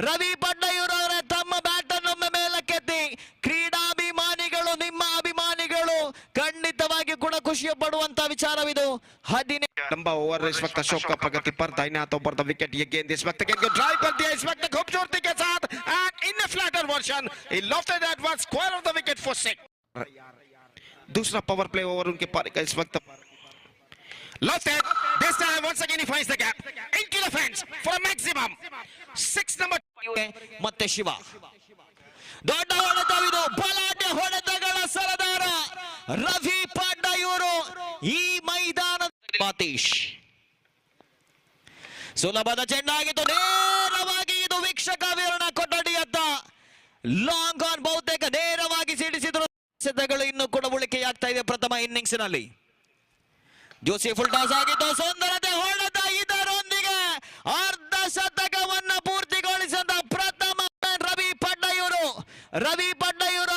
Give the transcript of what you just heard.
ರವಿ ಪಡ್ಡಯೂರವರೇ ತಮ್ಮ ಬ್ಯಾಟ್ ಅನ್ನು ಮೇಲಕ್ಕೆತ್ತಿ ಕ್ರೀಡಾಭಿಮಾನಿಗಳು, ನಿಮ್ಮ ಅಭಿಮಾನಿಗಳು ಖಂಡಿತವಾಗಿ ಕೂಡ ಖುಷಿ ಪಡುವಂತ ವಿಚಾರವಿದು. 17 लंबा ओवर इस वक्त अशोक का प्रगति पर दाहिने हाथों पर द विकेट. ये गेंद इस वक्त गेंद को ड्राइव कर दिया इस वक्त खूबसूरती के साथ and in a flatter version he lofted that one square of the wicket for six. दूसरा पावर प्ले ओवर उनके पारी का इस वक्त lofted. This time once again he finds the gap into the fence for a maximum 6 number. ಮತ್ತೆ ಶಿವ ದೊಡ್ಡ ಹೊಡೆತವಿದು, ಬಲಾಢ್ಯ ಹೊಡೆತಗಳ ಸರದಾರ ರವಿ ಪಡ್ಡಯೂರು ಈ ಮೈದಾನ. ಮಾತೀಶ್ ಸುಲಭದ ಚೆಂಡಾಗಿತ್ತು, ನೇರವಾಗಿ ಇದು ವೀಕ್ಷಕ ವಿವರಣ ಕೊಠಡಿಯತ್ತ ಲಾಂಗ್ ಆನ್ ಬಹುತೇಕ ನೇರವಾಗಿ ಸಿಡಿಸಿದ್ರು. ಇನ್ನೂ ಕೂಡ ಉಳಿಕೆಯಾಗ್ತಾ ಇದೆ ಪ್ರಥಮ ಇನ್ನಿಂಗ್ಸ್ ನಲ್ಲಿ. ಜೋಸಿ ಫುಲ್ ಟಾಸ್ ಆಗಿದ್ದು, ಸುಂದರತೆ ಹೊಡೆತ, ಇದರೊಂದಿಗೆ ಅರ್ಧ ಶತಕವನ್ನ ಪೂರ್ತಿಗೊಳಿಸಿದ ಪ್ರಥಮ ರವಿ ಪಡ್ಡಯೂರು